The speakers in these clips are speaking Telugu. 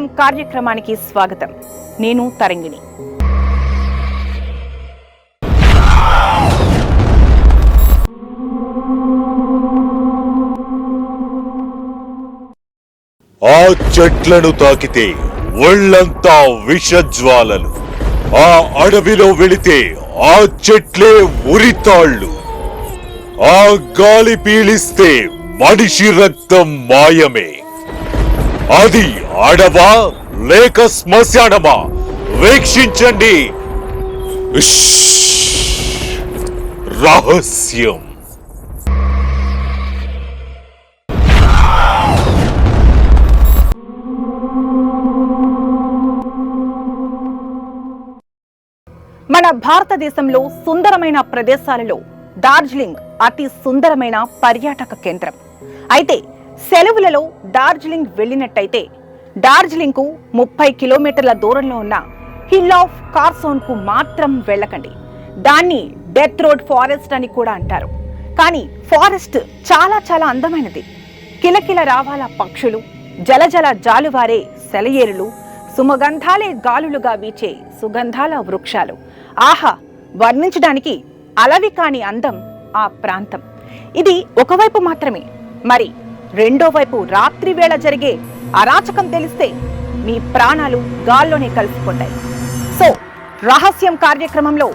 రహస్యం కార్యక్రమానికి స్వాగతం. నేను తరంగిణి. ఆ చెట్లను తాకితే ఒళ్ళంతా విషజ్వాలలు, ఆ అడవిలో వెళితే ఆ చెట్లే ఉరితాళ్ళు, ఆ గాలి పీలిస్తే మనిషి రక్తం మాయమే. అది అడవా లేక శ్మశానమా? వీక్షించండి రహస్యం. మన భారతదేశంలో సుందరమైన ప్రదేశాలలో డార్జిలింగ్ అతి సుందరమైన పర్యాటక కేంద్రం. అయితే సెలవులలో డార్జిలింగ్ వెళ్ళినట్టయితే డార్జిలింగ్ కు 30 కిలోమీటర్ల దూరంలో ఉన్న హిల్ ఆఫ్ కార్సోన్ కు మాత్రం వెళ్ళకండి. దాన్ని డెత్ రోడ్ ఫారెస్ట్ అని కూడా అంటారు. కానీ ఫారెస్ట్ చాలా చాలా అందమైనది. కిలకిల రావాల పక్షులు, జలజల జాలువారే సెలయేరులు, సుమగంధాలే గాలులుగా వీచే సుగంధాల వృక్షాలు, ఆహా వర్ణించడానికి అలవి కాని అందం ఆ ప్రాంతం. ఇది ఒకవైపు మాత్రమే. మరి రెండో వైపు రాత్రి వేళ జరిగే అరాచకం తెలిస్తే మీ ప్రాణాలు గాల్లోనే కలిసిపోతాయి. సో రహస్యం కార్యక్రమంలో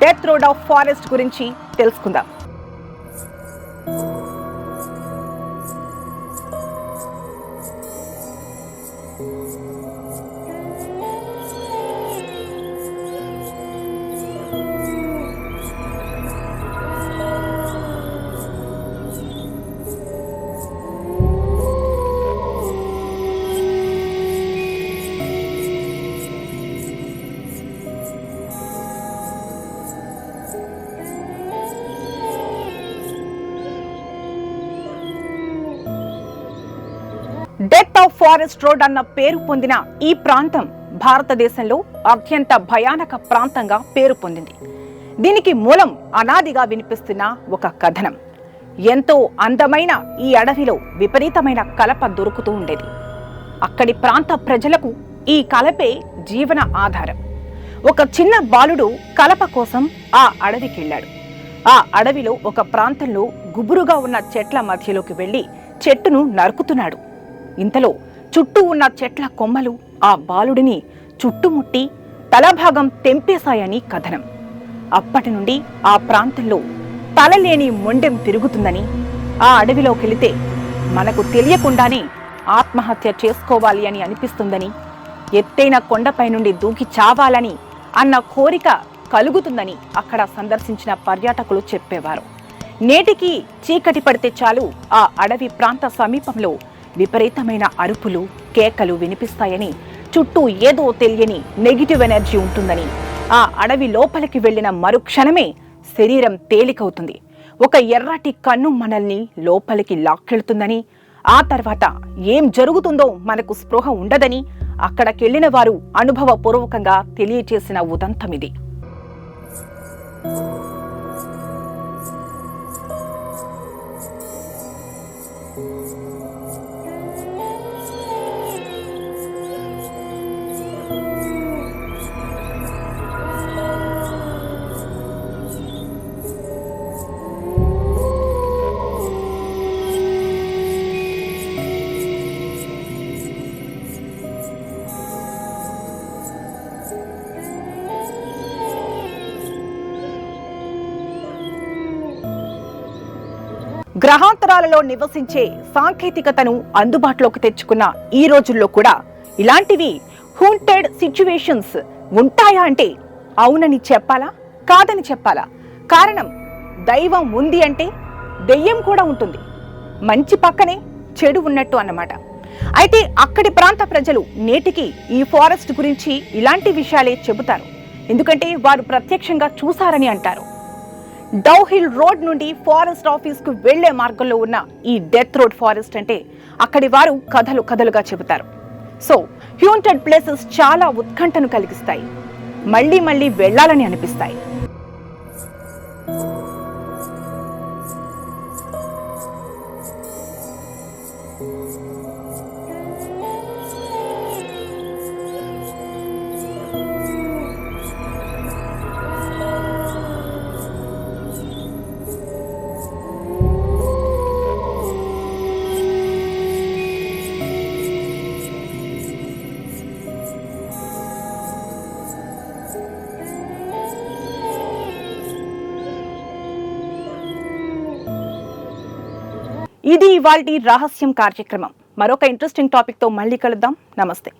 డెత్ రోడ్ ఆఫ్ ఫారెస్ట్ గురించి తెలుసుకుందాం. డెత్ ఆఫ్ ఫారెస్ట్ రోడ్ అన్న పేరు పొందిన ఈ ప్రాంతం భారతదేశంలో అత్యంత భయానక ప్రాంతంగా పేరు పొందింది. దీనికి మూలం అనాదిగా వినిపిస్తున్న ఒక కథనం. ఎంతో అందమైన ఈ అడవిలో విపరీతమైన కలప దొరుకుతూ ఉండేది. అక్కడి ప్రాంత ప్రజలకు ఈ కలపే జీవన ఆధారం. ఒక చిన్న బాలుడు కలప కోసం ఆ అడవికి వెళ్ళాడు. ఆ అడవిలో ఒక ప్రాంతంలో గుబురుగా ఉన్న చెట్ల మధ్యలోకి వెళ్లి చెట్టును నరుకుతున్నాడు. ఇంతలో చుట్టూ ఉన్న చెట్ల కొమ్మలు ఆ బాలుడిని చుట్టుముట్టి తలభాగం తెంపేశాయని కథనం. అప్పటి నుండి ఆ ప్రాంతంలో తలలేని మొండెం తిరుగుతుందని, ఆ అడవిలోకెళితే మనకు తెలియకుండానే ఆత్మహత్య చేసుకోవాలి అని అనిపిస్తుందని, ఎత్తైన కొండపై నుండి దూకి చావాలని అన్న కోరిక కలుగుతుందని అక్కడ సందర్శించిన పర్యాటకులు చెప్పేవారు. నేటికి చీకటి పడితే చాలు ఆ అడవి ప్రాంత సమీపంలో విపరీతమైన అరుపులు, కేకలు వినిపిస్తాయని, చుట్టూ ఏదో తెలియని నెగిటివ్ ఎనర్జీ ఉంటుందని, ఆ అడవి లోపలికి వెళ్లిన మరుక్షణమే శరీరం తేలికవుతుంది, ఒక ఎర్రటి కన్ను మనల్ని లోపలికి లాక్కెళ్తుందని, ఆ తర్వాత ఏం జరుగుతుందో మనకు స్పృహ ఉండదని అక్కడికెళ్లిన వారు అనుభవపూర్వకంగా తెలియచేసిన ఉదంతమిది. గ్రహాంతరాలలో నివసించే సాంకేతికతను అందుబాటులోకి తెచ్చుకున్న ఈ రోజుల్లో కూడా ఇలాంటివి హూంటెడ్ సిచ్యువేషన్స్ ఉంటాయా అంటే అవునని చెప్పాలా, కాదని చెప్పాలా? కారణం, దైవం ఉంది అంటే దెయ్యం కూడా ఉంటుంది. మంచి పక్కనే చెడు ఉన్నట్టు అన్నమాట. అయితే అక్కడి ప్రాంత ప్రజలు నేటికి ఈ ఫారెస్ట్ గురించి ఇలాంటి విషయాలే చెబుతారు. ఎందుకంటే వారు ప్రత్యక్షంగా చూశారని అంటారు. డౌహిల్ రోడ్ నుండి ఫారెస్ట్ ఆఫీస్ కు వెళ్లే మార్గంలో ఉన్న ఈ డెత్ రోడ్ ఫారెస్ట్ అంటే అక్కడి వారు కథలు కథలుగా చెబుతారు. సో హ్యూంటెడ్ ప్లేసెస్ చాలా ఉత్కంఠను కలిగిస్తాయి, మళ్లీ మళ్లీ వెళ్లాలని అనిపిస్తాయి. ఇది ఇవాల్టి రహస్యం కార్యక్రమం. మరొక ఇంట్రెస్టింగ్ టాపిక్ తో మళ్ళీ కలుద్దాం. నమస్తే.